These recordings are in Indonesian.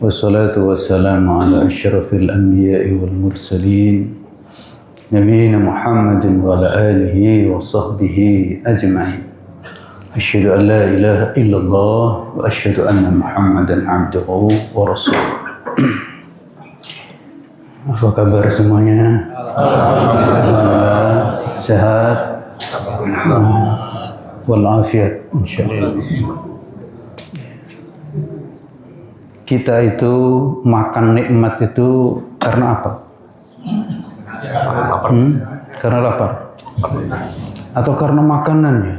والصلاة والسلام على أشرف الأنبياء والمرسلين نبينا محمد وعلى آله وصحبه أجمعين. أشهد أن لا إله إلا الله وأشهد أن محمدا عبده ورسوله. Apa kabar semuanya? Alhamdulillah, sehat walafiat insyaallah. Kita itu makan nikmat itu karena apa? Karena lapar. Atau karena makanannya?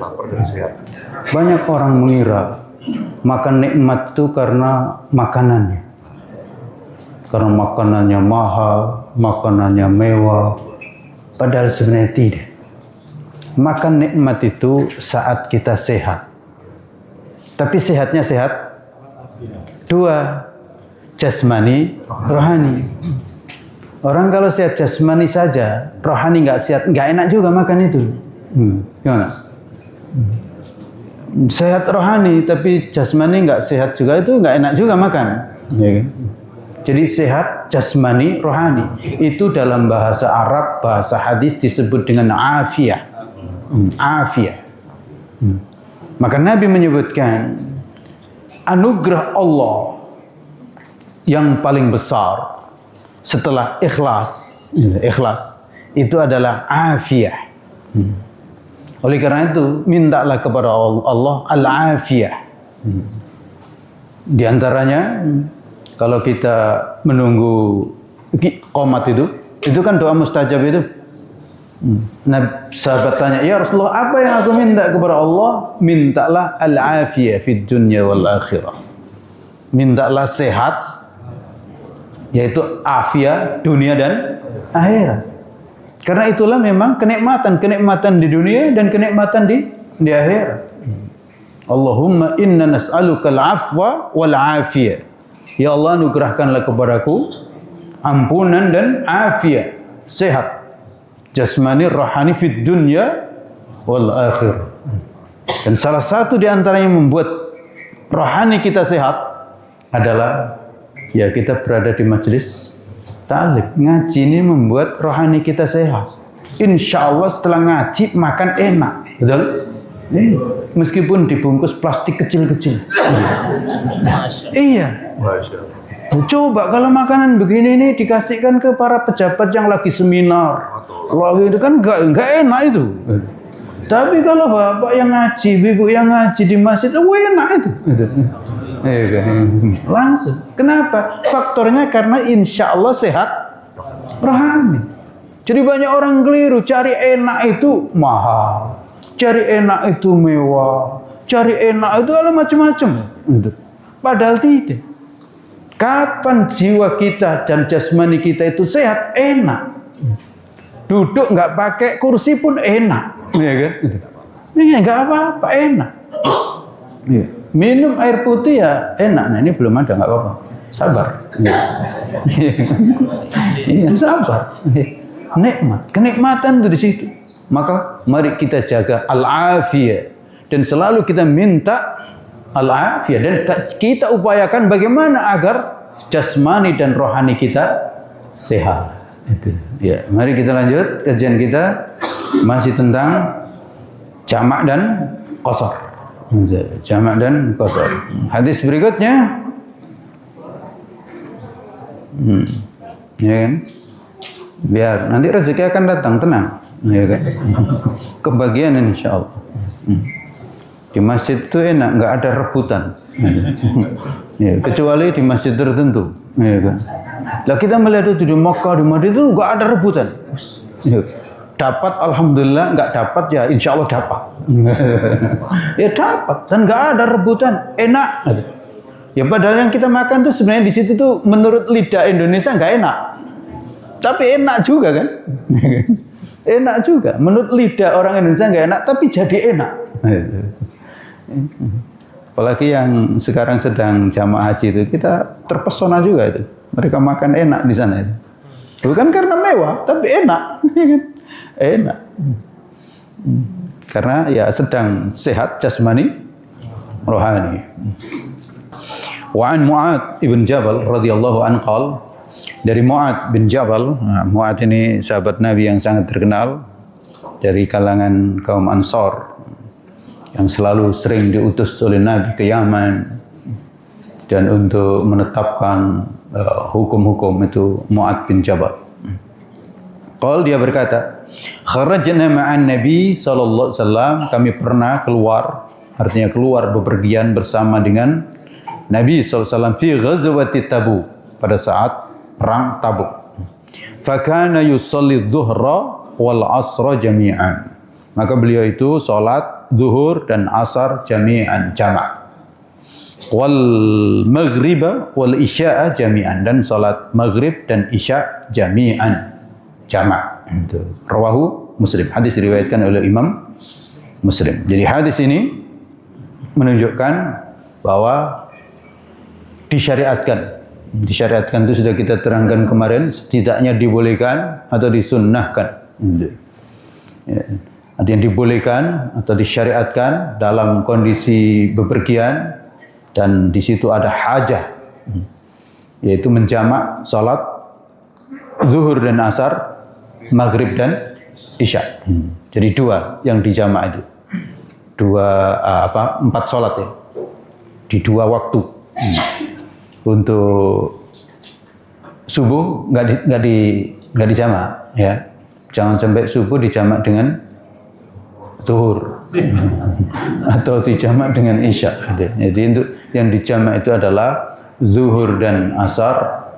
Banyak orang mengira makan nikmat itu karena makanannya. Karena makanannya mahal, makanannya mewah. Padahal sebenarnya tidak. Makan nikmat itu saat kita sehat. Tapi sehatnya sehat dua, jasmani, rohani. Orang kalau sehat jasmani saja, rohani nggak sehat, nggak enak juga makan itu. Gimana? Sehat rohani tapi jasmani nggak sehat juga, itu nggak enak juga makan. Ya. Jadi sehat jasmani rohani itu dalam bahasa Arab, bahasa hadis disebut dengan afiyah. Afiyah. Maka Nabi menyebutkan anugerah Allah yang paling besar setelah ikhlas itu adalah afiyah. Oleh karena itu mintalah kepada Allah al-afiyah. Di antaranya kalau kita menunggu qomat itu kan doa mustajab itu. Nah, sahabat tanya, ya Rasulullah, apa yang aku minta kepada Allah? Mintalah al-afiyah fid dunya wal akhirah. Mintalah sehat, yaitu afiyah dunia dan akhirat. Karena itulah memang kenikmatan di dunia dan kenikmatan di akhirat. Allahumma inna nas'aluka al-afwa wal afiyah. Ya Allah, anugerahkanlah kepadaku ampunan dan afiyah, sehat jasmani rohani fid dunya wal akhir. Dan salah satu di antara yang membuat rohani kita sehat adalah ya kita berada di majelis ta'lim. Ngaji ini membuat rohani kita sehat. Insya Allah setelah ngaji makan enak, betul? Meskipun dibungkus plastik kecil-kecil. Iya. Coba kalau makanan begini ini dikasihkan ke para pejabat yang lagi seminar, lagi itu kan nggak enak itu. Tapi kalau bapak yang ngaji, ibu yang ngaji di masjid, enak itu. Langsung. Kenapa? Faktornya karena insya Allah sehat rohani. Jadi banyak orang keliru, cari enak itu mahal, cari enak itu mewah, cari enak itu ada macam-macam. Padahal tidak. Kapan jiwa kita dan jasmani kita itu sehat, enak. Duduk nggak pakai kursi pun enak, ya kan? Ini nggak apa-apa, enak. Ya. Minum air putih ya enak. Nah ini belum ada, nggak apa-apa. Sabar. Iya, sabar. Nikmat, kenikmatan itu di situ. Maka mari kita jaga al-afiyah dan selalu kita minta al-afiyah dan kita upayakan bagaimana agar jasmani dan rohani kita sehat. Itu. Ya, mari kita lanjut kajian kita masih tentang jamak dan qasar. Jamak dan qasar. Hadis berikutnya. Ya kan? Biar nanti rezeki akan datang, tenang. Ya kan? Kebagian insyaallah. Di masjid itu enak, nggak ada rebutan. Ya, kecuali di masjid tertentu. Ya kan? Lah kita melihat itu di Makkah, di Madinah itu nggak ada rebutan. Ya. Dapat alhamdulillah, nggak dapat ya insya Allah dapat. Ya dapat dan nggak ada rebutan, enak. Ya padahal yang kita makan tuh sebenarnya di situ tuh menurut lidah Indonesia nggak enak, tapi enak juga kan? Enak juga. Menurut lidah orang Indonesia nggak enak, tapi jadi enak. Apalagi yang sekarang sedang jamaah haji itu, kita terpesona juga itu. Mereka makan enak di sana itu. Bukan karena mewah, tapi enak. Enak. Karena ya sedang sehat jasmani rohani. Wa an Mu'ad ibn Jabal radhiyallahu anhu qala, dari Mu'ad bin Jabal. Mu'ad ini sahabat Nabi yang sangat terkenal dari kalangan kaum Ansar yang selalu sering diutus oleh Nabi ke Yaman dan untuk menetapkan hukum-hukum itu. Mu'ad bin Jabal. Dia berkata, kharajna ma'an Nabi sallallahu alaihi wasallam, kami pernah keluar, artinya keluar bepergian bersama dengan Nabi sallallahu alaihi wasallam fi ghazwati Tabuk, pada saat perang Tabuk. Fa kana yusalli dhuhra wal asra jami'an, maka beliau itu salat zuhur dan asar jami'an, jamak. Wal maghriba wal isya'a jami'an, dan salat maghrib dan isya jami'an, jamak. Itu rawahu Muslim, hadis diriwayatkan oleh Imam Muslim. Jadi hadis ini menunjukkan bahwa disyariatkan itu sudah kita terangkan kemarin, setidaknya dibolehkan atau disunnahkan. Ya. Artinya dibolehkan atau disyariatkan dalam kondisi bepergian dan di situ ada hajah, yaitu menjamak salat zuhur dan asar, maghrib dan isya. Jadi dua yang dijamak itu, empat salat ya, di dua waktu. Untuk subuh nggak dijamak ya, jangan sampai subuh dijamak dengan zuhur atau dijamak dengan isya. Jadi untuk yang dijamak itu adalah zuhur dan asar,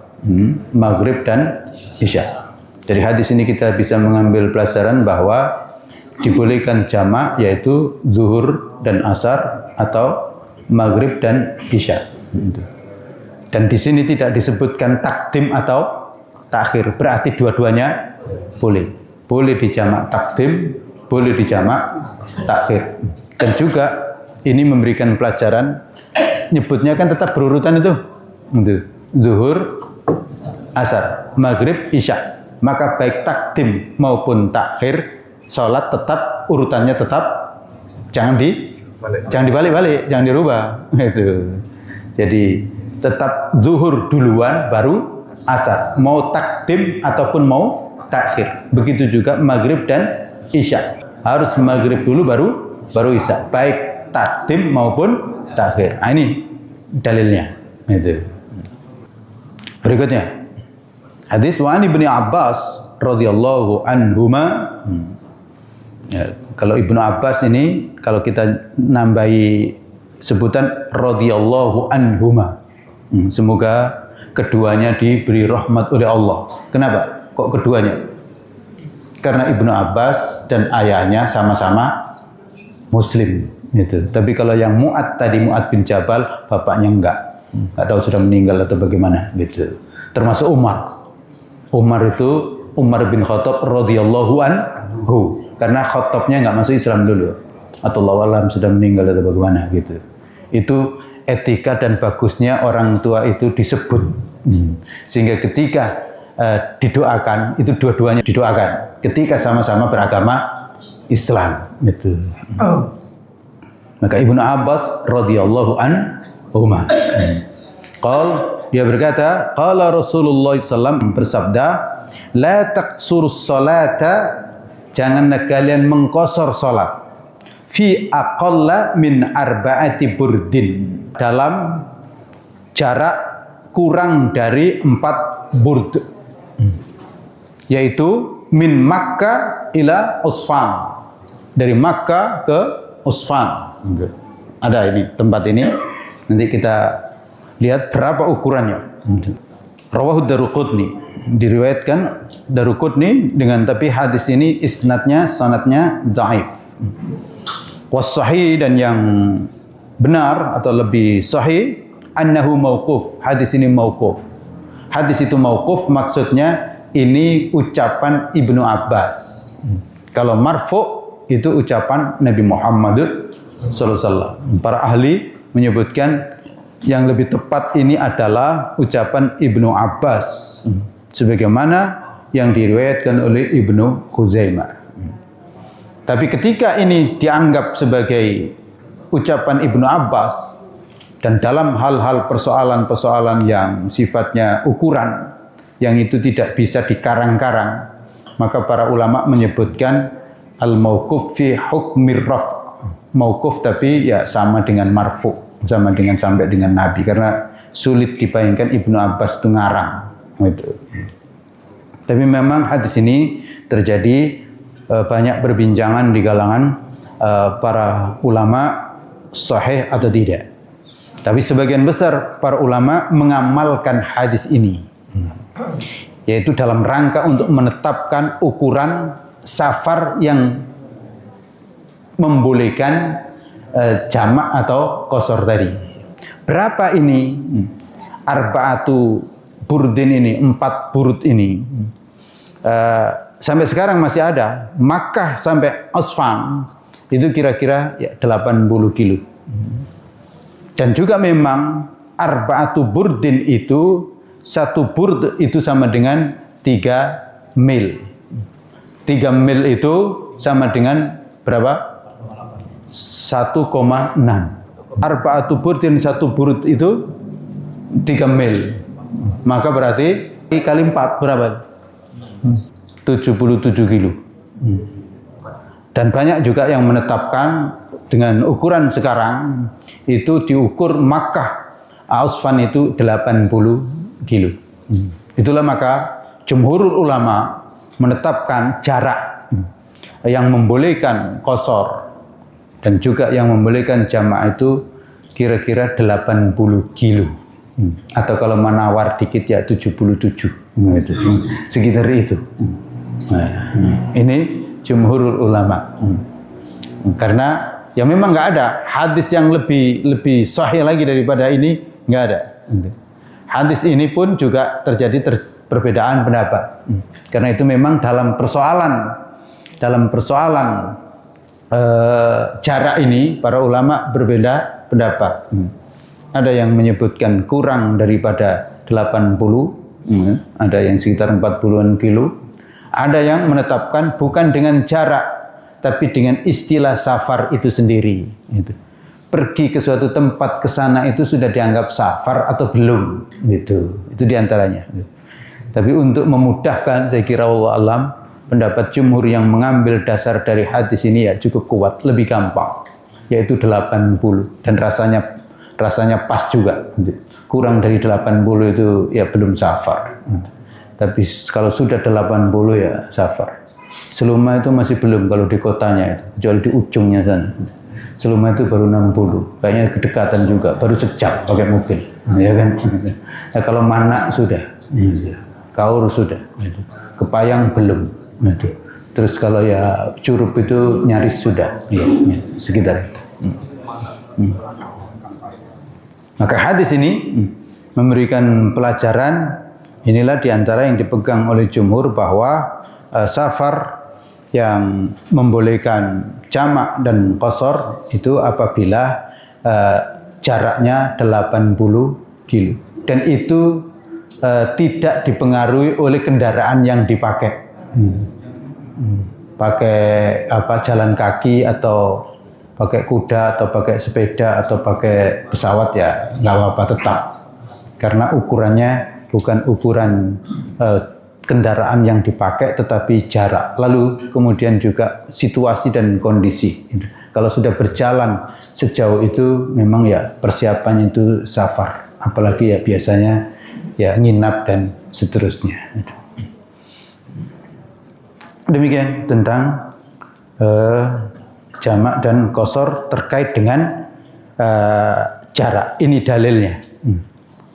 maghrib dan isya. Dari hadis ini kita bisa mengambil pelajaran bahwa dibolehkan jamak, yaitu zuhur dan asar atau maghrib dan isya. Dan di sini tidak disebutkan takdim atau takhir, berarti dua-duanya boleh. Boleh dijamak takdim, boleh dijamak takhir. Dan juga ini memberikan pelajaran, nyebutnya kan tetap berurutan itu. Zuhur, asar, maghrib, isya. Maka baik takdim maupun takhir, sholat tetap urutannya tetap jangan dibalik-balik, jangan dirubah. Itu. Jadi tetap zuhur duluan baru asar, mau takdim ataupun mau takhir. Begitu juga maghrib dan isya, harus maghrib dulu baru isya, baik takdim maupun takhir. Ini dalilnya. Itu. Berikutnya hadis wa Ibnu Abbas radhiyallahu anhuma. Ya, kalau Ibnu Abbas ini kalau kita nambahi sebutan radhiyallahu anhuma, semoga keduanya diberi rahmat oleh Allah. Kenapa? Kok keduanya? Karena Ibnu Abbas dan ayahnya sama-sama Muslim. Gitu. Tapi kalau yang Mu'ad tadi, Mu'ad bin Jabal, bapaknya enggak tahu sudah meninggal atau bagaimana. Gitu. Termasuk Umar. Umar itu Umar bin Khattab radhiyallahu anhu. Karena Khattabnya enggak masuk Islam dulu. Atau Allah alam sudah meninggal atau bagaimana. Gitu. Itu etika dan bagusnya orang tua itu disebut, sehingga ketika didoakan itu dua-duanya didoakan ketika sama-sama beragama Islam. Itu. Maka Ibnu Abbas radhiyallahu anhuma, dia berkata, qala Rasulullah SAW bersabda, la taqsurus salata, janganlah kalian mengkosor salat, fi aqalla min arba'ati burdin, dalam jarak kurang dari 4 burd, yaitu min Makkah ila Usfan, dari Makkah ke Usfan. Ada ini tempat ini, nanti kita lihat berapa ukurannya. Rawahu Daruqutni, diriwayatkan Daruqutni dengan, tapi hadis ini isnadnya sanadnya dhaif. Was sahih, dan yang benar atau lebih sahih, annahu mauquf, hadis ini mauquf. Hadis itu mauquf, maksudnya ini ucapan Ibnu Abbas. Kalau marfu itu ucapan Nabi Muhammad sallallahu alaihi wasallam. Para ahli menyebutkan yang lebih tepat ini adalah ucapan Ibnu Abbas, sebagaimana yang diriwayatkan oleh Ibnu Khuzaimah. Tapi ketika ini dianggap sebagai ucapan Ibnu Abbas Dan dalam hal-hal persoalan-persoalan yang sifatnya ukuran, yang itu tidak bisa dikarang-karang, maka para ulama menyebutkan al-mauquf fi hukmir raf'. Mauquf tapi ya sama dengan marfu, sama dengan sampai dengan Nabi, karena sulit dibayangkan Ibnu Abbas itu ngarang gitu. Tapi memang hadis ini terjadi banyak perbincangan di kalangan para ulama sahih atau tidak. Tapi sebagian besar para ulama mengamalkan hadis ini, yaitu dalam rangka untuk menetapkan ukuran safar yang membolehkan jamak atau qasar tadi. Berapa ini? Arba'atu burdin ini, 4 burud ini. Sampai sekarang masih ada. Makkah sampai Asfan itu kira-kira ya 80 kilo. Dan juga memang arba'atu burdin itu, 1 burd itu sama dengan 3 mil. 3 mil itu sama dengan berapa? 1,6. Arba'atu burdin, 1 burd itu 3 mil. Maka berarti kali 4 berapa? 77 kilo. Dan banyak juga yang menetapkan dengan ukuran sekarang itu diukur Makkah Asfan itu 80 kilo. Itulah maka jumhurul ulama menetapkan jarak yang membolehkan qasar dan juga yang membolehkan jamak itu kira-kira 80 kilo. Atau kalau menawar dikit ya 77 gitu. Sekitar itu. Nah, ini jumhurul ulama. Karena ya memang nggak ada hadis yang lebih sahih lagi daripada ini, nggak ada. Hadis ini pun juga terjadi perbedaan pendapat. Karena itu memang dalam persoalan jarak ini para ulama berbeda pendapat. Ada yang menyebutkan kurang daripada 80, ada yang sekitar 40-an kilo. Ada yang menetapkan bukan dengan jarak, tapi dengan istilah safar itu sendiri. Gitu. Pergi ke suatu tempat ke sana itu sudah dianggap safar atau belum? Gitu. Itu diantaranya. Tapi untuk memudahkan, saya kira wallahu alam, pendapat jumhur yang mengambil dasar dari hadis ini ya cukup kuat, lebih gampang, yaitu 80 dan rasanya pas juga. Kurang dari 80 itu ya belum safar. Tapi kalau sudah 80 ya safar. Seluma itu masih belum kalau di kotanya itu, kecuali di ujungnya sana. Seluma itu baru 60. Kayaknya kedekatan juga, baru sejam pakai mobil. Ya kan? Ya, kalau Manak sudah. Kaur sudah. Kepayang belum. Terus kalau ya Curup itu nyaris sudah. Ya, sekitar itu. Maka hadis ini memberikan pelajaran. Inilah diantara yang dipegang oleh jumhur bahwa safar yang membolehkan jamak dan qasar itu apabila jaraknya 80 kilo. Dan itu tidak dipengaruhi oleh kendaraan yang dipakai. Pakai jalan kaki atau pakai kuda atau pakai sepeda atau pakai pesawat ya nggak apa-apa tetap. Karena ukurannya bukan ukuran kendaraan yang dipakai, tetapi jarak. Lalu kemudian juga situasi dan kondisi. Kalau sudah berjalan sejauh itu, memang ya persiapannya itu safar. Apalagi ya biasanya ya nginap dan seterusnya. Demikian tentang jamak dan qasar terkait dengan jarak. Ini dalilnya.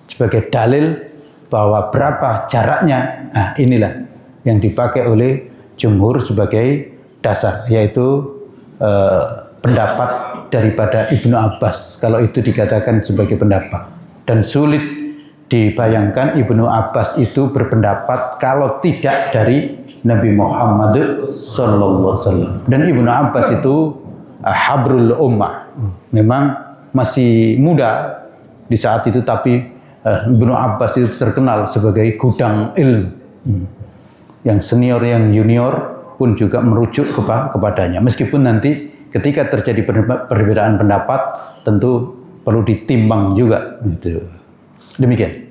Sebagai dalil bahwa berapa jaraknya, nah inilah yang dipakai oleh jumhur sebagai dasar, yaitu pendapat daripada Ibnu Abbas, kalau itu dikatakan sebagai pendapat. Dan sulit dibayangkan Ibnu Abbas itu berpendapat kalau tidak dari Nabi Muhammad SAW. Dan Ibnu Abbas itu habrul ummah, memang masih muda di saat itu, tapi Ibnu Abbas itu terkenal sebagai gudang ilmu. Yang senior, yang junior pun juga merujuk kepadanya. Meskipun nanti ketika terjadi perbedaan pendapat, tentu perlu ditimbang juga. Gitu. Demikian.